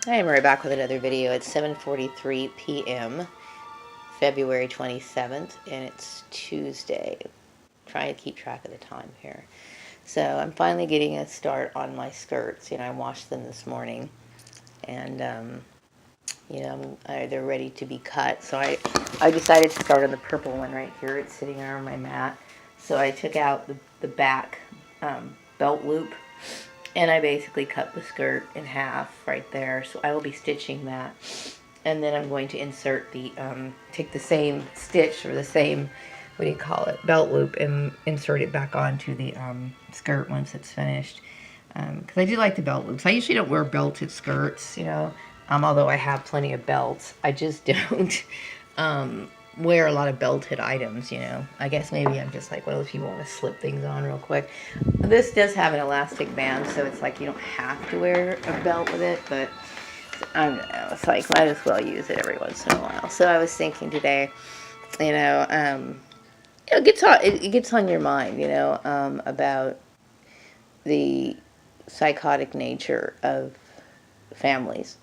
Hi, I'm right back with another video. It's 7:43 p.m. February 27th, and it's Tuesday. I'm trying to keep track of the time here. So I'm finally getting a start on my skirts. I washed them this morning, and they're ready to be cut. So I decided to start on the purple one right here. It's sitting on my mat. So I took out the back belt loop, and I basically cut the skirt in half right there. So I will be stitching that. And then I'm going to insert take the same stitch or the same, belt loop, and insert it back onto the skirt once it's finished. Because I do like the belt loops. I usually don't wear belted skirts, although I have plenty of belts. I just don't wear a lot of belted items, I guess maybe I'm just like one of those people who want to slip things on real quick. This does have an elastic band, so it's like you don't have to wear a belt with it, but I don't know, it's like might as well use it every once in a while. So I was thinking today, it gets on your mind, about the psychotic nature of families,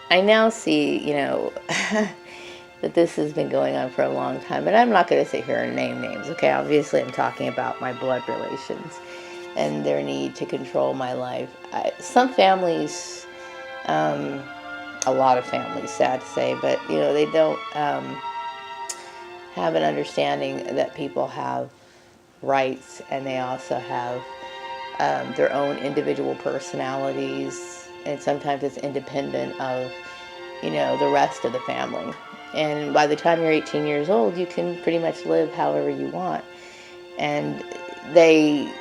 I now see, that this has been going on for a long time. And I'm not going to sit here and name names, okay? Obviously, I'm talking about my blood relations and their need to control my life. Some families, a lot of families, sad to say, but, they don't have an understanding that people have rights, and they also have their own individual personalities, and sometimes it's independent of, the rest of the family. And by the time you're 18 years old, you can pretty much live however you want. And they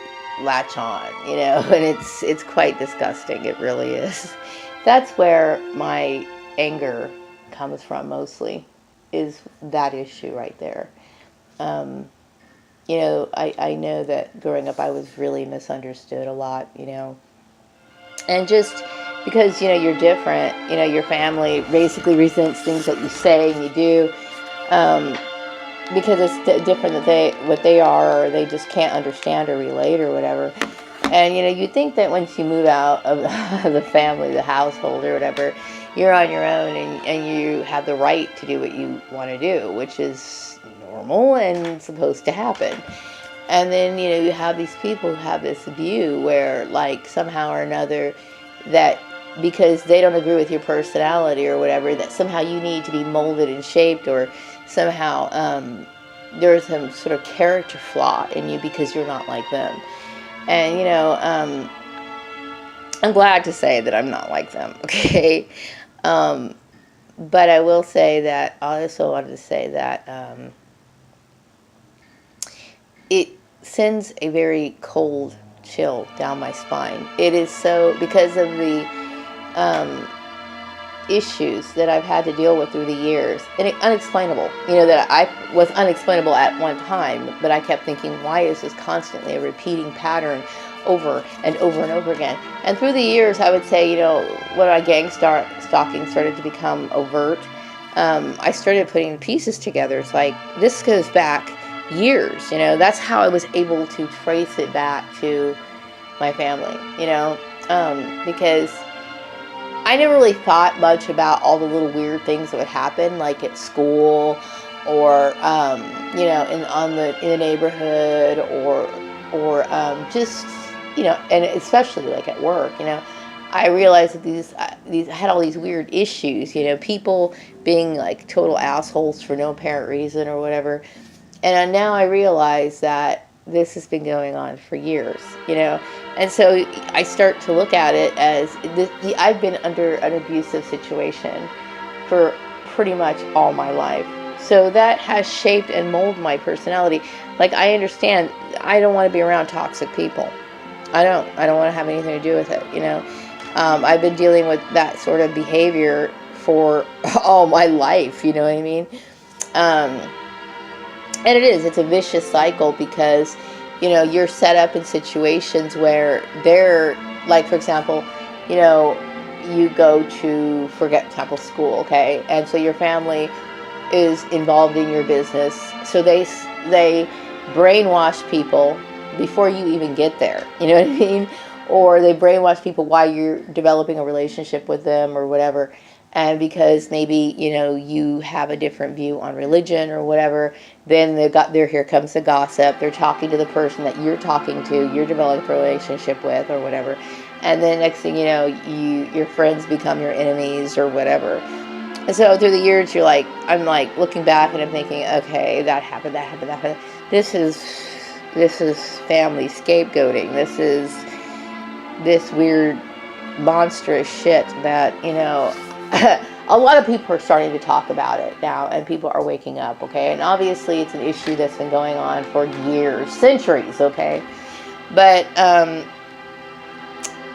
latch on, and it's quite disgusting. It really is. That's where my anger comes from mostly, is that issue right there. I know that growing up I was really misunderstood a lot, and just because, you're different, your family basically resents things that you say and you do, because it's different what they are, or they just can't understand or relate or whatever. And, you think that once you move out of the family, the household or whatever, you're on your own, and you have the right to do what you want to do, which is normal and supposed to happen. And then, you have these people who have this view where, like, somehow or another, that because they don't agree with your personality or whatever, that somehow you need to be molded and shaped, or somehow there's some sort of character flaw in you because you're not like them. And, I'm glad to say that I'm not like them, okay? But I will say that, I also wanted to say that it sends a very cold chill down my spine. It is so, because of the issues that I've had to deal with through the years, and unexplainable, that I was unexplainable at one time, but I kept thinking, why is this constantly a repeating pattern over and over and over again? And through the years, I would say, when my gang stalking started to become overt, I started putting pieces together. It's like, this goes back years, that's how I was able to trace it back to my family, because I never really thought much about all the little weird things that would happen, like at school, or in the neighborhood, or just, and especially like at work. I realized that these I had all these weird issues, people being like total assholes for no apparent reason or whatever. And now I realize that this has been going on for years, And so I start to look at it as I've been under an abusive situation for pretty much all my life. So that has shaped and molded my personality. Like, I understand I don't want to be around toxic people. I don't want to have anything to do with it, I've been dealing with that sort of behavior for all my life, you know what I mean? And it's a vicious cycle, because, you're set up in situations where they're, like, for example, you go to, for example, school, okay? And so your family is involved in your business. So they brainwash people before you even get there. You know what I mean? or they brainwash people while you're developing a relationship with them or whatever. And because maybe, you have a different view on religion or whatever, then here comes the gossip. They're talking to the person that you're talking to, you're developing a relationship with or whatever. And then next thing you know, your friends become your enemies or whatever. And so through the years, I'm like looking back and I'm thinking, okay, that happened, that happened, that happened. This is family scapegoating. This is this weird, monstrous shit that, a lot of people are starting to talk about it now, and people are waking up, okay? And obviously it's an issue that's been going on for years, centuries, okay? But,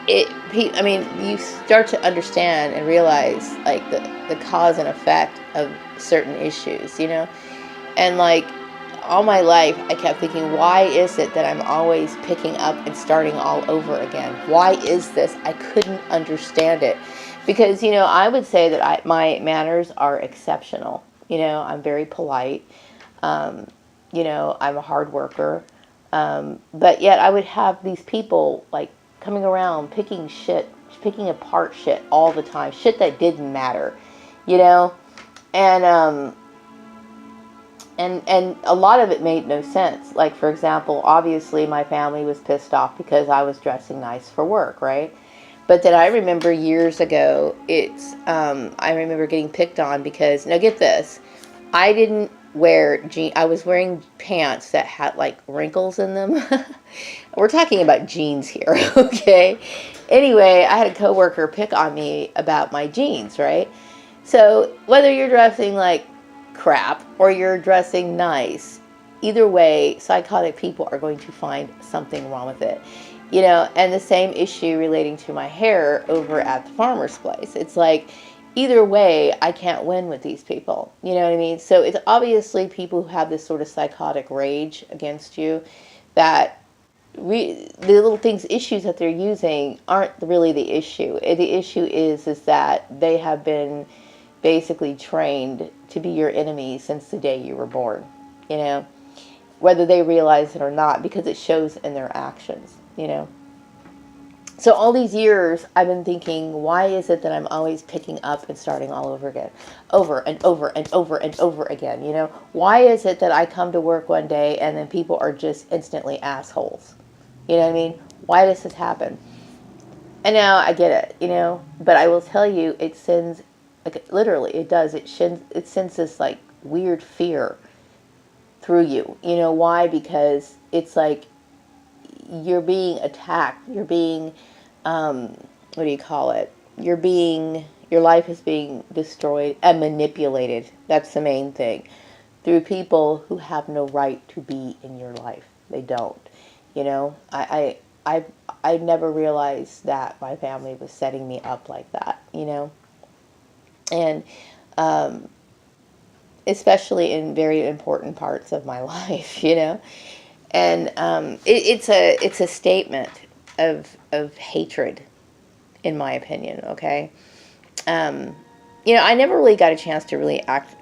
you start to understand and realize, like, the cause and effect of certain issues, And, like, all my life, I kept thinking, why is it that I'm always picking up and starting all over again? Why is this? I couldn't understand it. Because, I would say that my manners are exceptional. I'm very polite. I'm a hard worker. But yet I would have these people, like, coming around picking apart shit all the time. Shit that didn't matter, And a lot of it made no sense. Like, for example, obviously my family was pissed off because I was dressing nice for work, right? But then I remember years ago, I remember getting picked on because, now get this, I didn't wear jeans. I was wearing pants that had, like, wrinkles in them. We're talking about jeans here, okay? Anyway, I had a coworker pick on me about my jeans, right? So whether you're dressing like crap or you're dressing nice, either way, psychotic people are going to find something wrong with it. And the same issue relating to my hair over at the farmer's place. It's like, either way, I can't win with these people. You know what I mean? So it's obviously people who have this sort of psychotic rage against you, that the little things, issues that they're using aren't really the issue. The issue is that they have been basically trained to be your enemy since the day you were born, whether they realize it or not, because it shows in their actions, So all these years, I've been thinking, why is it that I'm always picking up and starting all over again? Over and over and over and over again, Why is it that I come to work one day and then people are just instantly assholes? You know what I mean? Why does this happen? And now I get it, But I will tell you, it sends, like, literally, it does. It sends this, like, weird fear through you. Why? Because it's like you're being attacked. You're being, what do you call it? Your life is being destroyed and manipulated. That's the main thing. Through people who have no right to be in your life. They don't. I never realized that my family was setting me up like that, And especially in very important parts of my life, And it's a statement of hatred, in my opinion. Okay, I never really got a chance to really act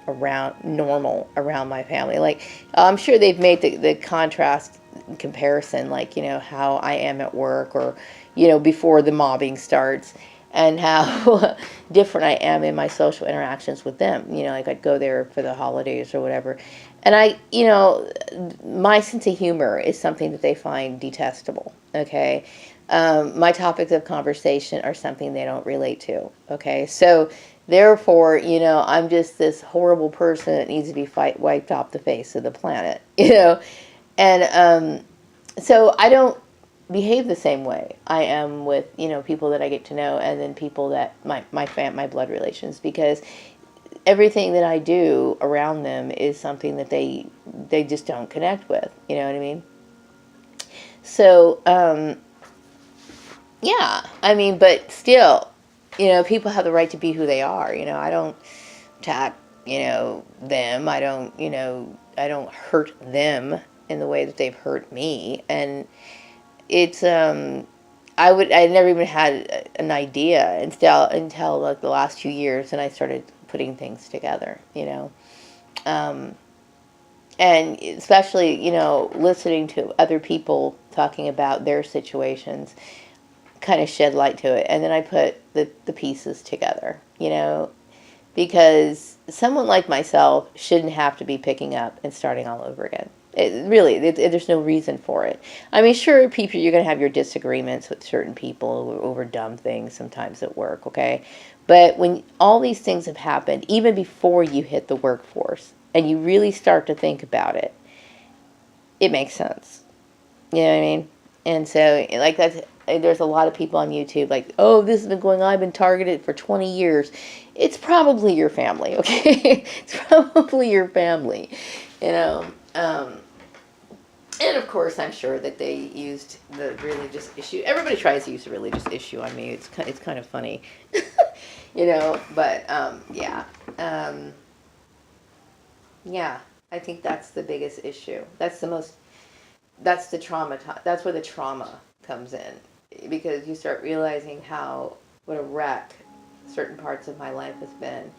normal around my family. Like, I'm sure they've made the contrast comparison, like, how I am at work, or before the mobbing starts, and how different I am in my social interactions with them. Like, I'd go there for the holidays or whatever. And my sense of humor is something that they find detestable, okay? My topics of conversation are something they don't relate to, okay? So, therefore, I'm just this horrible person that needs to be wiped off the face of the planet, And so I don't behave the same way I am with, people that I get to know, and then people that my blood relations, because everything that I do around them is something that they just don't connect with. You know what I mean? So, yeah, but still, people have the right to be who they are. I don't attack, them. I don't hurt them in the way that they've hurt me. And it's, I never even had an idea until like the last 2 years, and I started putting things together, and especially, listening to other people talking about their situations. kind of shed light to it. And then I put the pieces together, because someone like myself shouldn't have to be picking up and starting all over again. There's no reason for it. I mean, sure, you're going to have your disagreements with certain people over dumb things sometimes at work, okay? But when all these things have happened, even before you hit the workforce, and you really start to think about it, it makes sense. You know what I mean? And so, like, there's a lot of people on YouTube like, oh, this has been going on. I've been targeted for 20 years. It's probably your family, okay? It's probably your family, And of course, I'm sure that they used the religious issue. Everybody tries to use the religious issue on me. It's kind of funny, But yeah, yeah. I think that's the biggest issue. That's the trauma. That's where the trauma comes in, because you start realizing what a wreck certain parts of my life has been,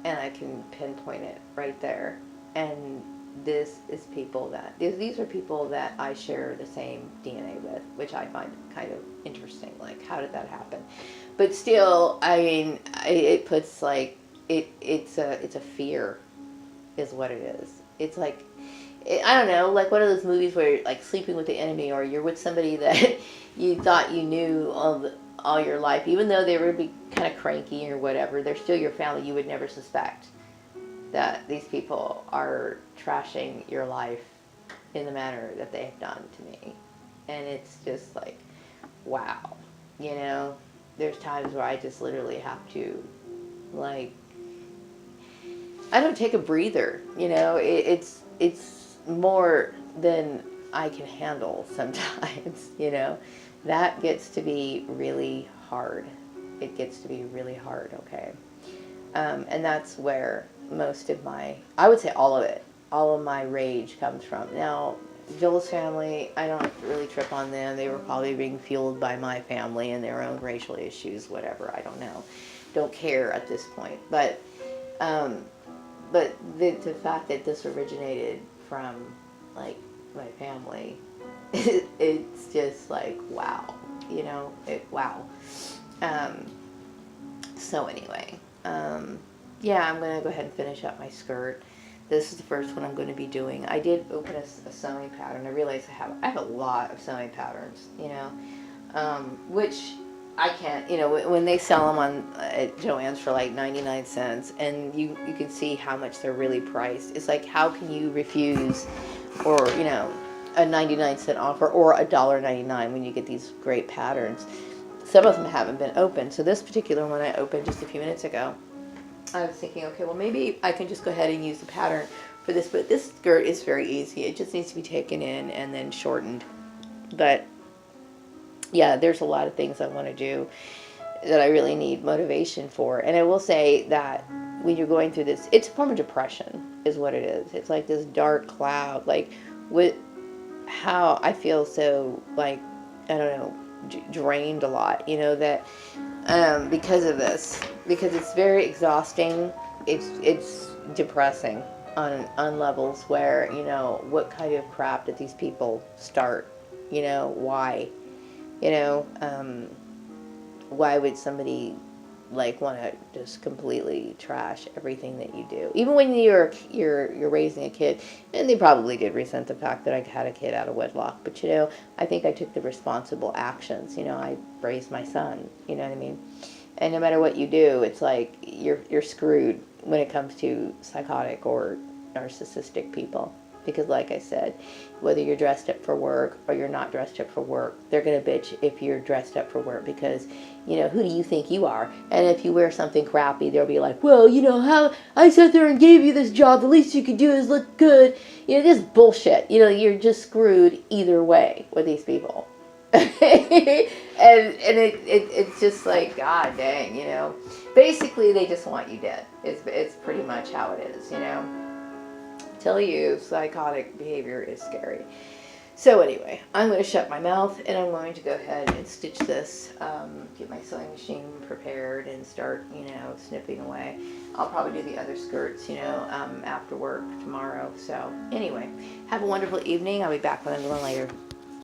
and I can pinpoint it right there. And these are people that I share the same DNA with, which I find kind of interesting. Like, how did that happen? But still, I mean, it puts like it's a fear, is what it is. It's like, I don't know, like one of those movies where you're like sleeping with the enemy, or you're with somebody that you thought you knew all your life, even though they would be kind of cranky or whatever. They're still your family. You would never suspect that these people are trashing your life in the manner that they have done to me. And it's just like, wow. There's times where I just literally have to, like, I don't take a breather, it's more than I can handle sometimes, That gets to be really hard. It gets to be really hard, okay? And that's where most of I would say all of my rage comes from. Now, Joel's family, I don't really trip on them. They were probably being fueled by my family and their own racial issues, whatever, I don't know. Don't care at this point. But the fact that this originated from, like, my family, it's just like, wow, wow. So anyway, yeah, I'm going to go ahead and finish up my skirt. This is the first one I'm going to be doing. I did open a sewing pattern. I realized I have a lot of sewing patterns, which I can't, when they sell them at Joann's for like 99 cents, and you can see how much they're really priced. It's like, how can you refuse, or, a 99-cent offer, or $1.99 when you get these great patterns? Some of them haven't been opened. So this particular one I opened just a few minutes ago. I was thinking, okay, well, maybe I can just go ahead and use the pattern for this. But this skirt is very easy. It just needs to be taken in and then shortened. But yeah, there's a lot of things I want to do that I really need motivation for. And I will say that when you're going through this, it's a form of depression is what it is. It's like this dark cloud, like with how I feel so, like, I don't know, drained a lot, that because of this, because it's very exhausting. It's depressing on levels where, what kind of crap did these people start? Why? Why would somebody like want to just completely trash everything that you do? Even when you're raising a kid, and they probably did resent the fact that I had a kid out of wedlock, but I think I took the responsible actions. I raised my son, you know what I mean? And no matter what you do, it's like you're screwed when it comes to psychotic or narcissistic people. Because like I said, whether you're dressed up for work or you're not dressed up for work, they're going to bitch if you're dressed up for work because, who do you think you are? And if you wear something crappy, they'll be like, well, how I sat there and gave you this job, the least you could do is look good. This bullshit. You're just screwed either way with these people. and it's just like, God dang, Basically, they just want you dead. It's pretty much how it is, Tell you, psychotic behavior is scary. So anyway, I'm going to shut my mouth and I'm going to go ahead and stitch this, get my sewing machine prepared and start, snipping away. I'll probably do the other skirts, after work tomorrow. So anyway, have a wonderful evening. I'll be back with another one later.